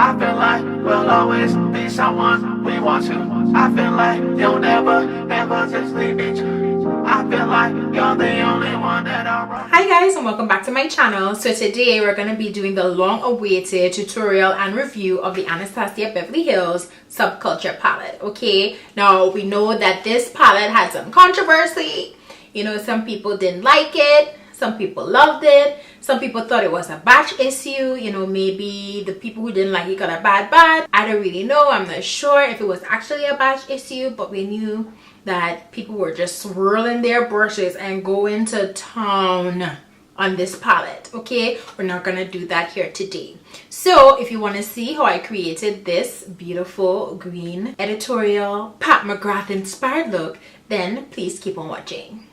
I feel like we'll always be someone we want to. I feel like you'll never, ever just leave me to. I feel like you're the only one that I run. Hi guys, and welcome back to my channel. So today we're going to be doing the long-awaited tutorial and review of the Anastasia Beverly Hills Subculture Palette. Okay, now we know that this palette had some controversy. You know, some people didn't like it, some people loved it, some people thought it was a batch issue. You know, maybe the people who didn't like it got a bad. I don't really know. I'm not sure if it was actually a batch issue, but we knew that people were just swirling their brushes and going to town on this palette. Okay, we're not gonna do that here today. So if you want to see how I created this beautiful green editorial Pat McGrath inspired look, then please keep on watching.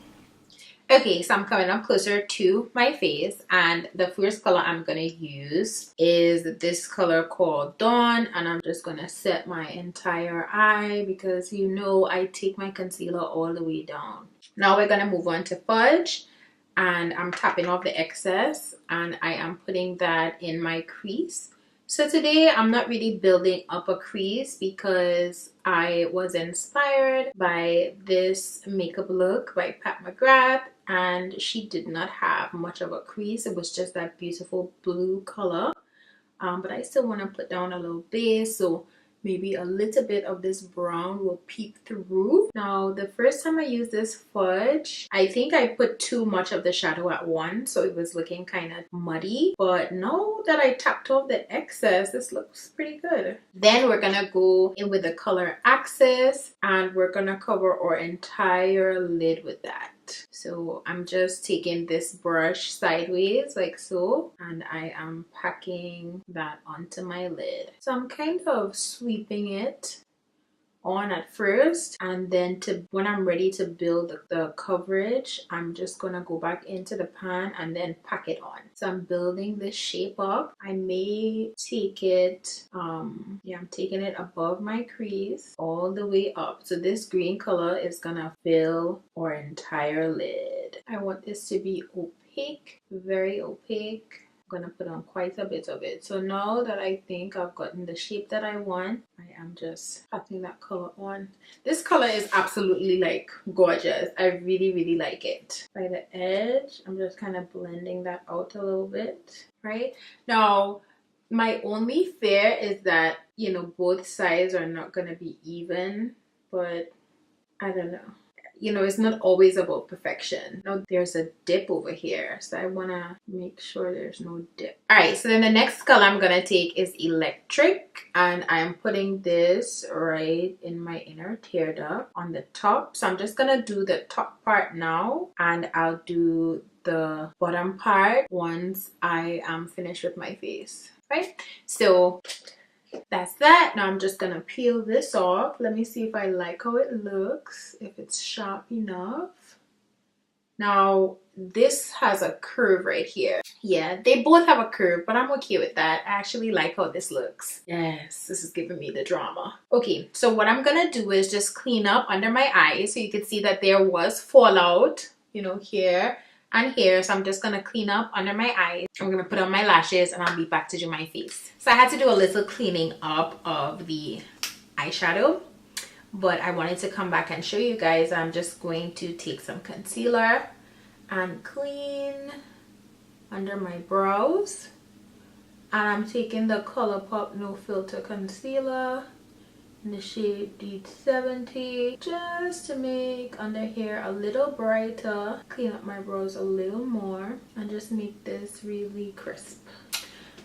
Okay, so I'm coming up closer to my face, and the first color I'm going to use is this color called Dawn, and I'm just going to set my entire eye because you know I take my concealer all the way down. Now we're going to move on to Fudge, and I'm tapping off the excess and I am putting that in my crease. So today I'm not really building up a crease because I was inspired by this makeup look by Pat McGrath, and she did not have much of a crease. It was just that beautiful blue color, but I still want to put down a little base, so maybe a little bit of this brown will peek through. Now the first time I used this Fudge, I think I put too much of the shadow at once, so it was looking kind of muddy, but now that I tapped off the excess, this looks pretty good. Then we're gonna go in with the color Access, and we're gonna cover our entire lid with that. So I'm just taking this brush sideways like so, and I am packing that onto my lid. So I'm kind of sweeping it on at first, and then when I'm ready to build the coverage, I'm just gonna go back into the pan and then pack it on. So I'm building this shape up. I may take it I'm taking it above my crease all the way up. So this green color is gonna fill our entire lid. I want this to be opaque, very opaque. I'm gonna put on quite a bit of it. So now that I think I've gotten the shape that I want, I am just putting that color on. This color is absolutely like gorgeous. I really like it. By the edge, I'm just kind of blending that out a little bit. Right now, my only fear is that, you know, both sides are not gonna be even, but I don't know. You know, it's not always about perfection. Now there's a dip over here, so I want to make sure there's no dip. All right, so then the next color I'm gonna take is Electric, and I'm putting this right in my inner tear duct on the top. So I'm just gonna do the top part now, and I'll do the bottom part once I am finished with my face. Right, so that's that. Now I'm just gonna peel this off. Let me see if I like how it looks, if it's sharp enough. Now this has a curve right here. Yeah, they both have a curve, but I'm okay with that. I actually like how this looks. Yes, this is giving me the drama. Okay, so what I'm gonna do is just clean up under my eyes, so you can see that there was fallout, you know, here and here. So I'm just gonna clean up under my eyes. I'm gonna put on my lashes, and I'll be back to do my face. So I had to do a little cleaning up of the eyeshadow, but I wanted to come back and show you guys. I'm just going to take some concealer and clean under my brows, and I'm taking the Colourpop No Filter Concealer in the shade D70 just to make under here a little brighter, clean up my brows a little more, and just make this really crisp.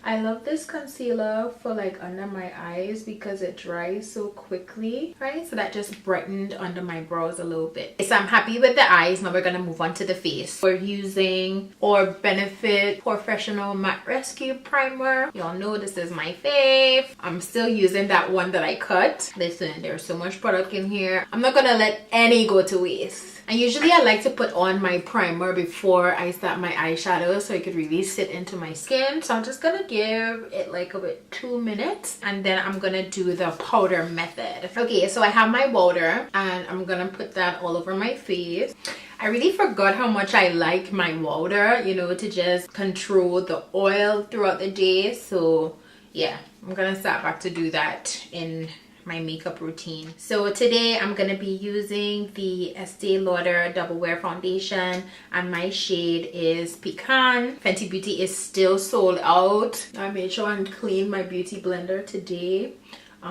I love this concealer for like under my eyes because it dries so quickly, right? So that just brightened under my brows a little bit. So I'm happy with the eyes. Now we're gonna move on to the face. We're using our Benefit PoreFESSIONAL Matte Rescue Primer. Y'all know this is my fave. I'm still using that one that I cut. Listen, there's so much product in here. I'm not gonna let any go to waste. And usually I like to put on my primer before I start my eyeshadow so it could really sit into my skin. So I'm just gonna give it like about 2 minutes, and then I'm gonna do the powder method. Okay, so I have my Wowder, and I'm gonna put that all over my face. I really forgot how much I like my Wowder, you know, to just control the oil throughout the day. So yeah, I'm gonna start back to do that in my makeup routine. So today I'm gonna be using the Estee Lauder Double Wear Foundation, and my shade is Pecan. Fenty Beauty is still sold out. I made sure and clean my beauty blender today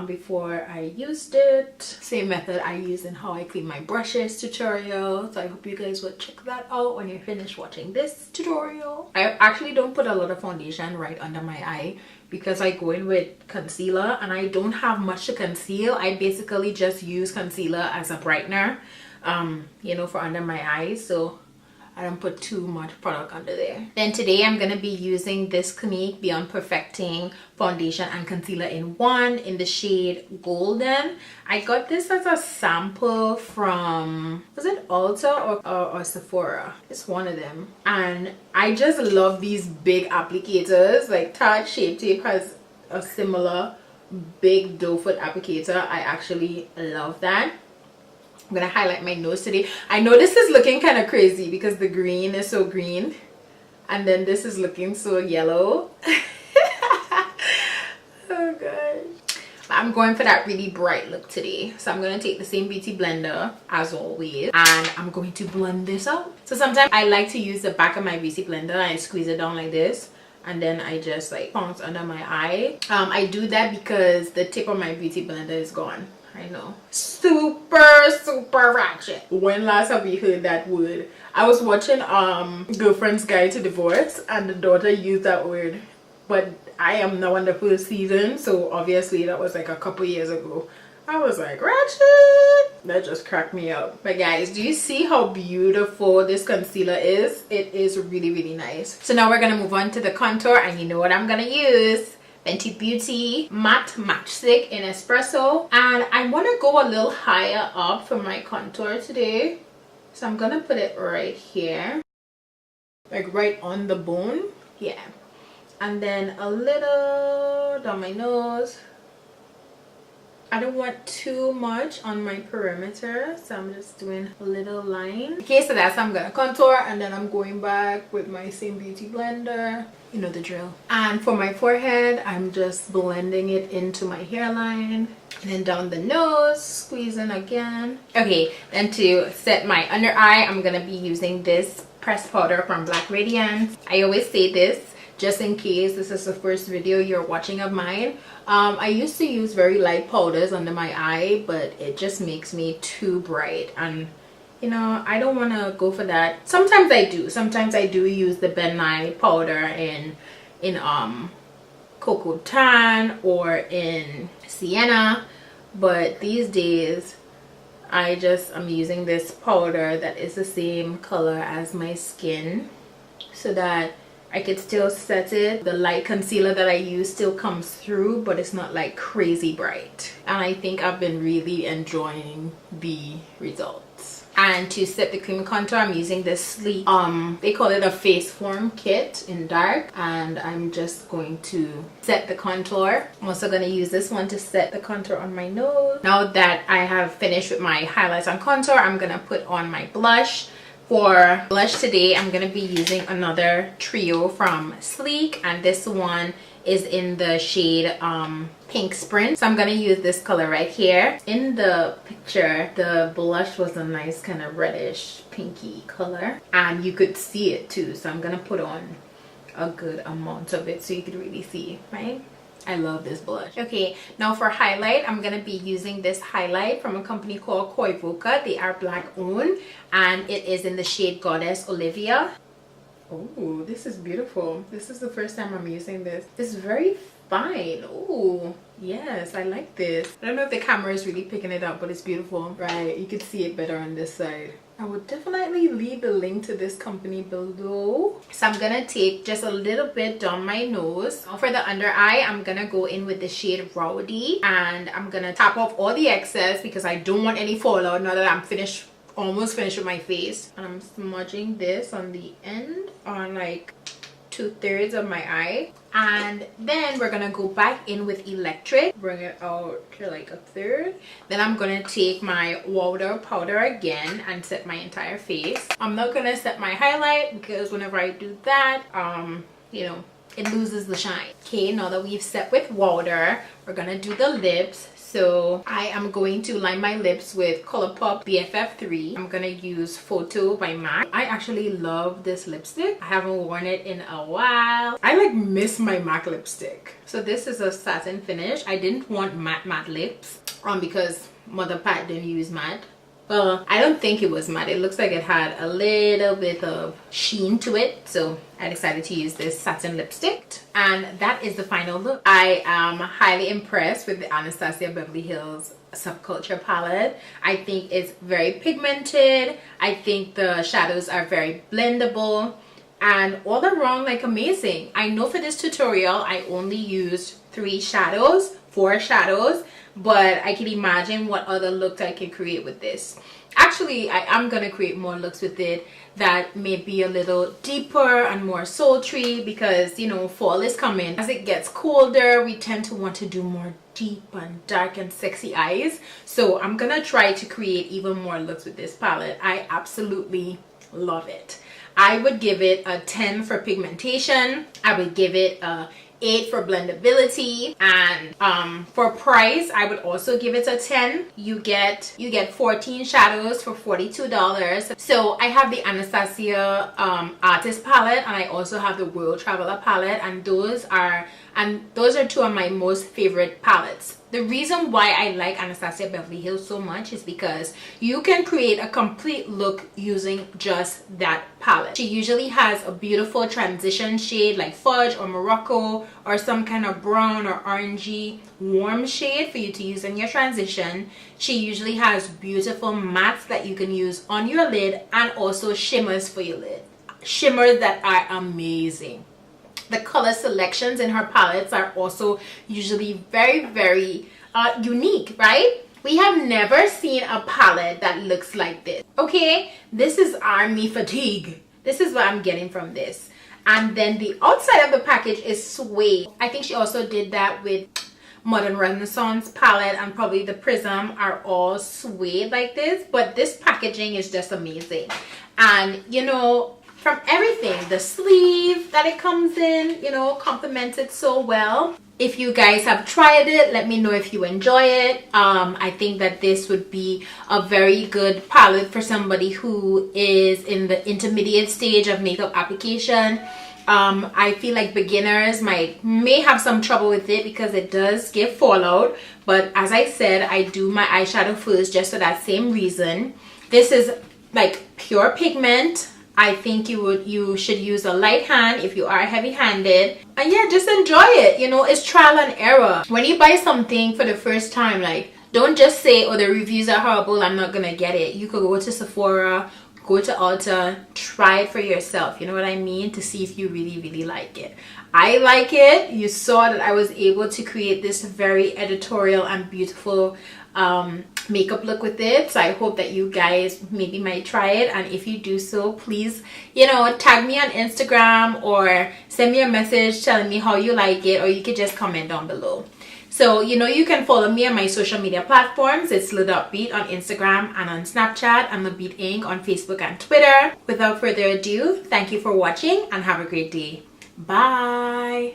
before I used it. Same method I use in how I clean my brushes tutorial, so I hope you guys will check that out when you finish watching this tutorial. I actually don't put a lot of foundation right under my eye because I go in with concealer and I don't have much to conceal. I basically just use concealer as a brightener, you know, for under my eyes, so I don't put too much product under there. Then today I'm gonna be using this Clinique Beyond Perfecting foundation and concealer in one in the shade Golden. I got this as a sample from, was it Ulta or Sephora? It's one of them. And I just love these big applicators. Like Tarte Shape Tape has a similar big doe foot applicator. I actually love that. I'm gonna highlight my nose today. I know this is looking kind of crazy because the green is so green and then this is looking so yellow. Oh gosh. I'm going for that really bright look today. So I'm gonna take the same beauty blender as always and I'm going to blend this out. So sometimes I like to use the back of my beauty blender and I squeeze it down like this and then I just like pounce under my eye. I do that because the tip of my beauty blender is gone. I know, super ratchet. When last have we heard that word? I was watching Girlfriend's Guide to Divorce and the daughter used that word, but I am now on the first season, so obviously that was like a couple years ago. I was like, ratchet. That just cracked me up. But guys, do you see how beautiful this concealer is? It is really nice. So now we're gonna move on to the contour, and you know what I'm gonna use? Fenty Beauty Matte Matchstick in Espresso, and I want to go a little higher up for my contour today, so I'm gonna put it right here, like right on the bone, yeah, and then a little down my nose. I don't want too much on my perimeter, so I'm just doing a little line. Okay, so that's how I'm gonna contour, and then I'm going back with my same beauty blender. You know the drill. And for my forehead, I'm just blending it into my hairline. And then down the nose, squeezing again. Okay, then to set my under eye, I'm gonna be using this pressed powder from Black Radiance. I always say this, just in case this is the first video you're watching of mine. I used to use very light powders under my eye, but it just makes me too bright, and you know, I don't want to go for that. Sometimes I do use the Ben Nye powder in Cocoa Tan or in Sienna, but these days I'm using this powder that is the same color as my skin so that I could still set it. The light concealer that I use still comes through, but it's not like crazy bright. And I think I've been really enjoying the results. And to set the cream contour, I'm using this sleek, they call it a face form kit in dark, and I'm just going to set the contour. I'm also going to use this one to set the contour on my nose. Now that I have finished with my highlights and contour, I'm going to put on my blush. For blush today, I'm going to be using another trio from Sleek, and this one is in the shade Pink Sprint. So I'm going to use this color right here. In the picture, the blush was a nice kind of reddish pinky color, and you could see it too. So I'm going to put on a good amount of it so you could really see, right? I love this blush. Okay, now for highlight, I'm gonna be using this highlight from a company called Koi Voca. They are Black owned, and it is in the shade Goddess Olivia. Oh, this is beautiful. This is the first time I'm using this. It's very fine. Oh, yes, I like this. I don't know if the camera is really picking it up, but it's beautiful. Right, you can see it better on this side. I would definitely leave the link to this company below. So I'm gonna take just a little bit down my nose. For the under eye, I'm gonna go in with the shade Rowdy, and I'm gonna tap off all the excess because I don't want any fallout now that I'm almost finished with my face. And I'm smudging this on the end on like 2/3 of my eye, and then we're gonna go back in with electric, bring it out to like 1/3. Then I'm gonna take my Wowder powder again and set my entire face. I'm not gonna set my highlight because whenever I do that, you know, it loses the shine. Okay, now that we've set with Wowder, we're gonna do the lips. So I am going to line my lips with Colourpop BFF3. I'm gonna use Photo by MAC. I actually love this lipstick. I haven't worn it in a while. I like miss my MAC lipstick. So this is a satin finish. I didn't want matte lips because Mother Pat didn't use matte. Well, I don't think it was matte. It looks like it had a little bit of sheen to it. So I decided to use this satin lipstick. And that is the final look. I am highly impressed with the Anastasia Beverly Hills Subculture Palette. I think it's very pigmented. I think the shadows are very blendable. And all around, like, amazing. I know for this tutorial, I only used 4 shadows. But I can imagine what other looks I can create with this. Actually, I am going to create more looks with it that may be a little deeper and more sultry because, you know, fall is coming. As it gets colder, we tend to want to do more deep and dark and sexy eyes. So I'm going to try to create even more looks with this palette. I absolutely love it. I would give it a 10 for pigmentation. I would give it a 8 for blendability, and for price I would also give it a 10. You get 14 shadows for $42. So I have the Anastasia Artist palette, and I also have the World Traveler palette, and those are 2 of my most favorite palettes. The reason why I like Anastasia Beverly Hills so much is because you can create a complete look using just that palette. She usually has a beautiful transition shade like fudge or Morocco or some kind of brown or orangey warm shade for you to use in your transition. She usually has beautiful mattes that you can use on your lid and also shimmers for your lid. Shimmers that are amazing. The color selections in her palettes are also usually very, very unique, right? We have never seen a palette that looks like this. Okay, this is Army Fatigue. This is what I'm getting from this. And then the outside of the package is suede. I think she also did that with Modern Renaissance palette, and probably the Prism are all suede like this. But this packaging is just amazing. And, you know, from everything, the sleeve that it comes in, you know, complements it so well. If you guys have tried it, let me know if you enjoy it. I think that this would be a very good palette for somebody who is in the intermediate stage of makeup application. I feel like beginners may have some trouble with it because it does give fallout. But as I said, I do my eyeshadow first just for that same reason. This is like pure pigment. I think you should use a light hand if you are heavy-handed, and yeah, just enjoy it. You know, it's trial and error. When you buy something for the first time, like, don't just say, oh, the reviews are horrible, I'm not gonna get it. You could go to Sephora, go to Ulta, try it for yourself, you know what I mean, to see if you really like it. I like it. You saw that I was able to create this very editorial and beautiful makeup look with it. So I hope that you guys maybe might try it, and if you do so, please, you know, tag me on Instagram or send me a message telling me how you like it, or you could just comment down below. So, you know, you can follow me on my social media platforms. It's Beat on Instagram and on Snapchat, and The Beat Inc. on Facebook and Twitter. Without further ado, thank you for watching and have a great day. Bye.